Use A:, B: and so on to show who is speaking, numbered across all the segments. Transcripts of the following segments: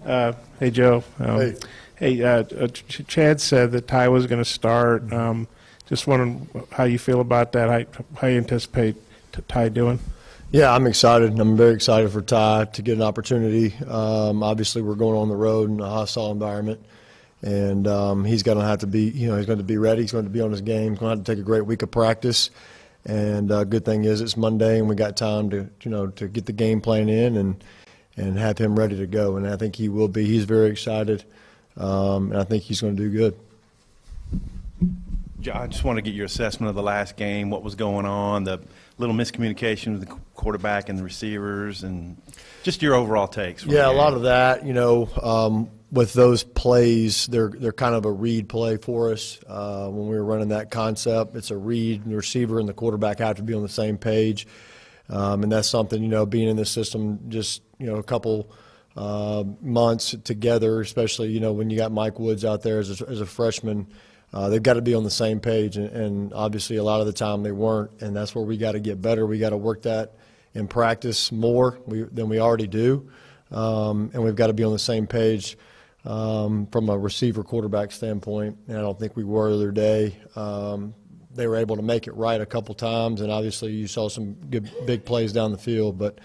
A: Hey, Joe.
B: Hey.
A: Chad said that Ty was going to start. Just wondering how you feel about that, how you anticipate Ty doing?
B: Yeah, I'm excited. I'm very excited for Ty to get an opportunity. Obviously, we're going on the road in a hostile environment, and he's going to have to be, he's going to be ready. He's going to be on his game. He's going to have to take a great week of practice. And good thing is it's Monday, and we got time to, to get the game plan in and have him ready to go. And I think he will be. He's very excited, and I think he's going to do good.
C: I just want to get your assessment of the last game, what was going on, the little miscommunication with the quarterback and the receivers, and just your overall takes.
B: Yeah, a lot of that, with those plays, they're kind of a read play for us. When we were running that concept, it's a read. The receiver and the quarterback have to be on the same page. And that's something, being in this system just, a couple months together, especially, when you got Mike Woods out there as a freshman, they've got to be on the same page. And obviously a lot of the time they weren't, and that's where we got to get better. We got to work that in practice more than we already do. And we've got to be on the same page from a receiver-quarterback standpoint, and I don't think we were the other day. They were able to make it right a couple times, and obviously you saw some good big plays down the field, but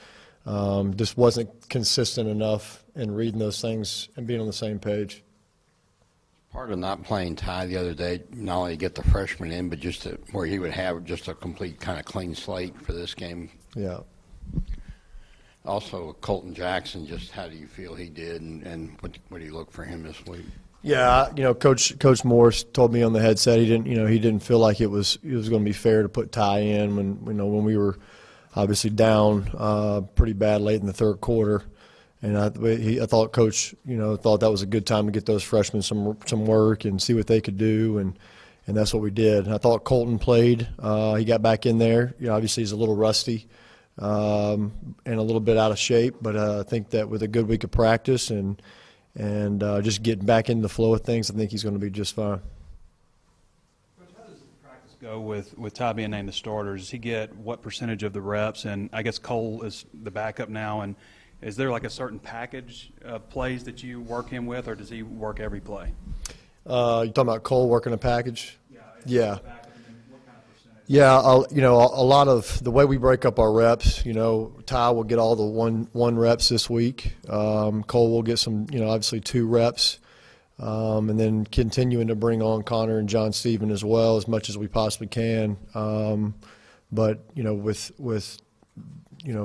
B: just wasn't consistent enough in reading those things and being on the same page.
D: Part of not playing Ty the other day, not only to get the freshman in, but just where he would have just a complete kind of clean slate for this game.
B: Yeah.
D: Also, Colton Jackson, just how do you feel he did, and what do you look for him this week?
B: Yeah, Coach Morris told me on the headset he didn't feel like it was going to be fair to put Ty in when we were obviously down pretty bad late in the third quarter, and I thought Coach thought that was a good time to get those freshmen some work and see what they could do, and that's what we did. And I thought Colton played. He got back in there. Obviously he's a little rusty. And a little bit out of shape, but I think that with a good week of practice and just getting back into the flow of things, I think he's going to be just fine.
E: Coach, how does practice go with Ty being named the starter? Does he get what percentage of the reps? And I guess Cole is the backup now. And is there like a certain package of plays that you work him with, or does he work every play?
B: You talking about Cole working a package? Yeah.
E: Yeah,
B: a lot of the way we break up our reps, Ty will get all the one reps this week. Cole will get some, obviously 2 reps, and then continuing to bring on Connor and John Stephen as well as much as we possibly can. But with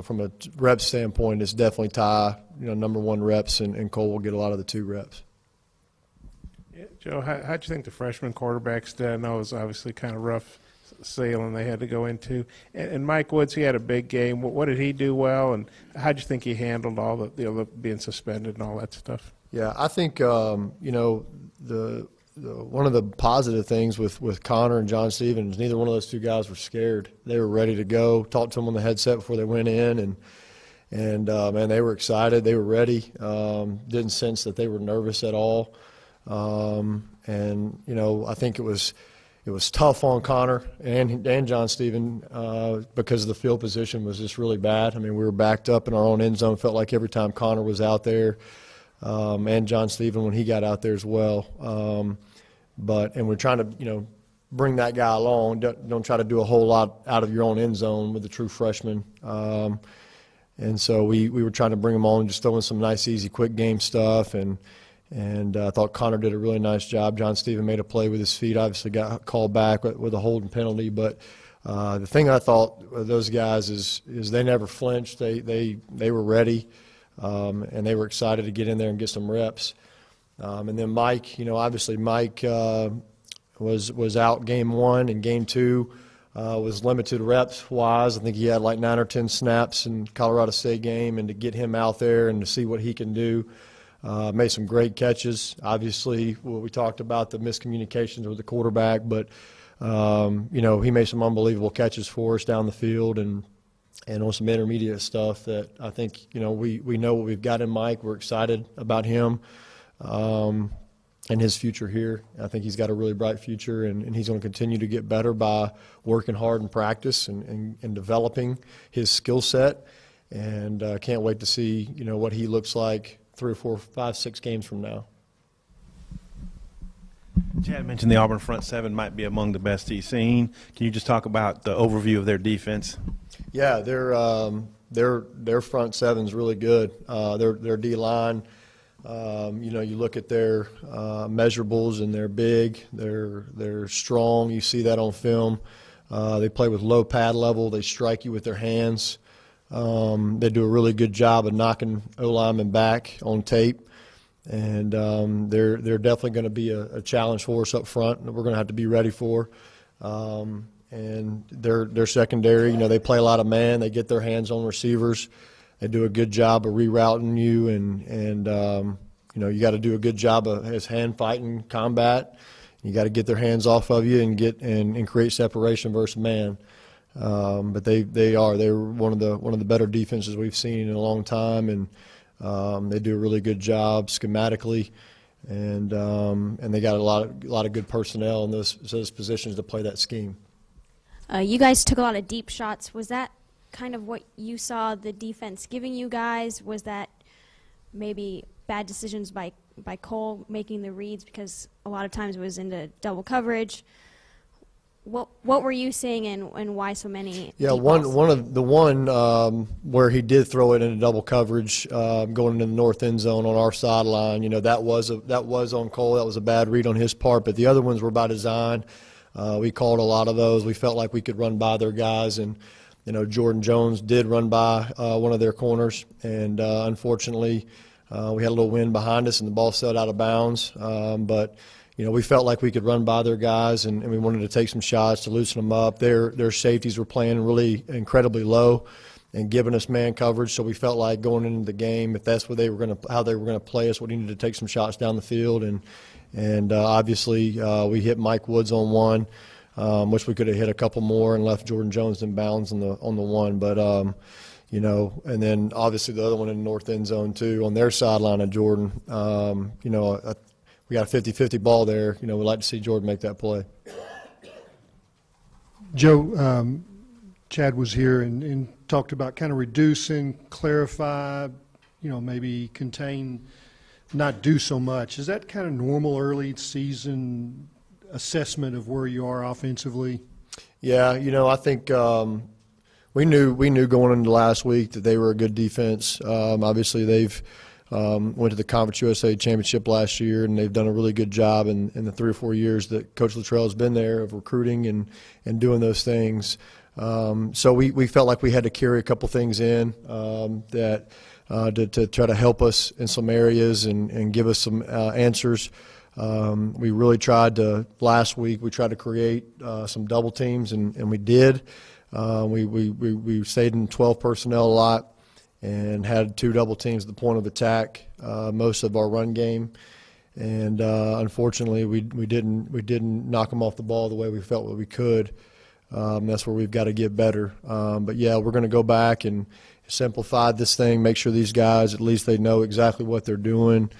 B: from a rep standpoint, it's definitely Ty, number 1 reps, and Cole will get a lot of the 2 reps.
A: Yeah, Joe, how'd you think the freshman quarterbacks did? I know it was obviously kind of rough sailing they had to go into. And Mike Woods, he had a big game. What did he do well, and how'd you think he handled all the being suspended and all that stuff?
B: Yeah, I think one of the positive things with Connor and John Stevens, neither one of those 2 guys were scared. They were ready to go. Talked to them on the headset before they went in, and man, they were excited. They were ready. Didn't sense that they were nervous at all. I think it was tough on Connor and John Stephen because the field position was just really bad. I mean, we were backed up in our own end zone. Felt like every time Connor was out there, and John Stephen when he got out there as well. And we're trying to bring that guy along. Don't try to do a whole lot out of your own end zone with the true freshman. And so we were trying to bring him on and just throw in some nice, easy, quick game stuff and I thought Connor did a really nice job. John Stephen made a play with his feet, obviously got called back with a holding penalty. But the thing I thought of those guys is they never flinched. They were ready, and they were excited to get in there and get some reps. And then Mike, obviously Mike was out game 1, and game 2 was limited reps-wise. I think he had like 9 or 10 snaps in Colorado State game, and to get him out there and to see what he can do. Made some great catches. Obviously, we talked about the miscommunications with the quarterback, but he made some unbelievable catches for us down the field and on some intermediate stuff that I think we know what we've got in Mike. We're excited about him and his future here. I think he's got a really bright future, and he's going to continue to get better by working hard in practice and developing his skill set. and can't wait to see, what he looks like 3 or 4, 5, 6 games from now.
C: Chad mentioned the Auburn front seven might be among the best he's seen. Can you just talk about the overview of their defense?
B: Yeah, their front seven's really good. Their D line, you look at their measurables, and they're big. They're strong. You see that on film. They play with low pad level. They strike you with their hands. They do a really good job of knocking O-linemen back on tape. And they're definitely going to be a challenge for us up front that we're going to have to be ready for. And their secondary, they play a lot of man. They get their hands on receivers. They do a good job of rerouting you, and you got to do a good job of his hand fighting combat. You got to get their hands off of you and create separation versus man. But they're one of the better defenses we've seen in a long time, and they do a really good job schematically, and they got a lot of good personnel in those positions to play that scheme.
F: You guys took a lot of deep shots. Was that kind of what you saw the defense giving you guys? Was that maybe bad decisions by Cole making the reads, because a lot of times it was into double coverage? What were you seeing, and why so many?
B: Yeah,
F: deep balls?
B: one where he did throw it into double coverage, going into the north end zone on our sideline. That was on Cole. That was a bad read on his part. But the other ones were by design. We called a lot of those. We felt like we could run by their guys, and Jordan Jones did run by one of their corners, and unfortunately, we had a little wind behind us, and the ball sailed out of bounds. But we felt like we could run by their guys, and we wanted to take some shots to loosen them up. Their safeties were playing really incredibly low and giving us man coverage, so we felt like going into the game, if that's what how they were gonna play us, we needed to take some shots down the field, and obviously we hit Mike Woods on one, which we could have hit a couple more and left Jordan Jones in bounds on the one, but and then obviously the other one in the north end zone too on their sideline of Jordan. We got a 50-50 ball there. We'd like to see Jordan make that play.
G: Joe, Chad was here and talked about kind of reducing, clarify, maybe contain, not do so much. Is that kind of normal early season assessment of where you are offensively?
B: Yeah, I think we knew going into last week that they were a good defense. Obviously, they've went to the Conference USA Championship last year, and they've done a really good job in the 3 or 4 years that Coach Luttrell has been there of recruiting and doing those things. So we felt like we had to carry a couple things in that to try to help us in some areas and give us some answers. We really tried to last week. We tried to create some double teams, and we did. We stayed in 12 personnel a lot and had 2 double teams at the point of attack most of our run game, and unfortunately we didn't knock them off the ball the way we felt that we could. That's where we've got to get better. But yeah, we're going to go back and simplify this thing, make sure these guys at least they know exactly what they're doing,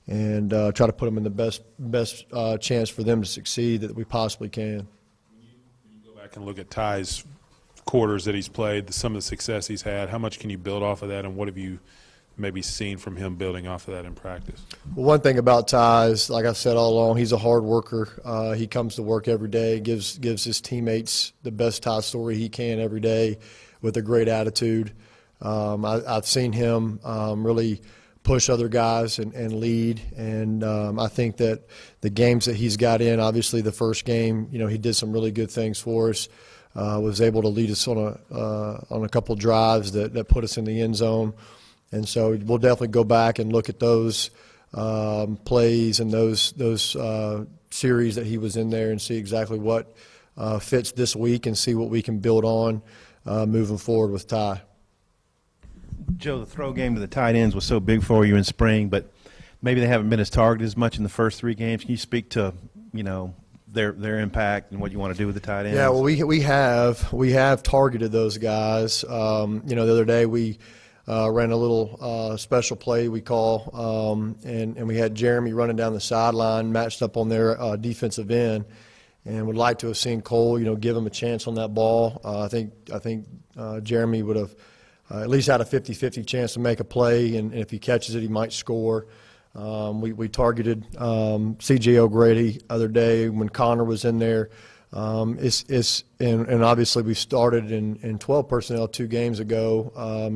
B: and try to put them in the best chance for them to succeed that we possibly can.
H: When you go back and look at Ty's quarters that he's played, some of the success he's had, how much can you build off of that, and what have you maybe seen from him building off of that in practice?
B: Well, one thing about Ty is, like I said all along, he's a hard worker. He comes to work every day, gives his teammates the best Ty story he can every day with a great attitude. I've seen him really push other guys and lead, and I think that the games that he's got in, obviously the first game, he did some really good things for us. Was able to lead us on a couple of drives that put us in the end zone, and so we'll definitely go back and look at those plays and those series that he was in there and see exactly what fits this week and see what we can build on moving forward with Ty.
C: Joe, the throw game to the tight ends was so big for you in spring, but maybe they haven't been as targeted as much in the first 3 games. Can you speak to their impact and what you want to do with the tight ends?
B: Yeah, well, we have targeted those guys. The other day we ran a little special play we call, and we had Jeremy running down the sideline, matched up on their defensive end, and would like to have seen Cole, give him a chance on that ball. I think Jeremy would have at least had a 50-50 chance to make a play, and if he catches it, he might score. We targeted C.J. O'Grady other day when Connor was in there. And obviously we started in 12 personnel 2 games ago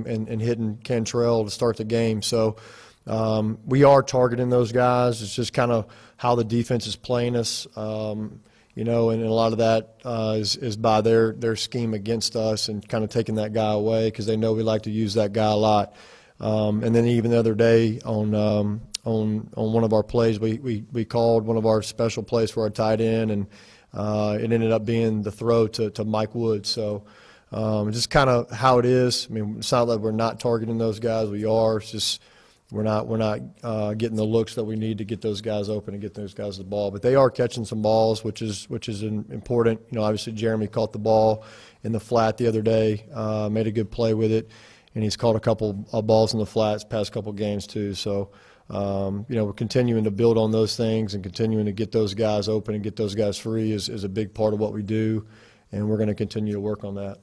B: and hitting Cantrell to start the game. So we are targeting those guys. It's just kind of how the defense is playing us, you know, and a lot of that is by their scheme against us and kind of taking that guy away because they know we like to use that guy a lot. And then even the other day on one of our plays, we called one of our special plays for our tight end, and it ended up being the throw to Mike Woods. So just kind of how it is. I mean, it's not that we're not targeting those guys. We are. It's just we're not getting the looks that we need to get those guys open and get those guys the ball. But they are catching some balls, which is important. You know, obviously Jeremy caught the ball in the flat the other day, made a good play with it, and he's caught a couple of balls in the flats past couple games too. So. You know, we're continuing to build on those things and continuing to get those guys open and get those guys free is a big part of what we do, and we're going to continue to work on that.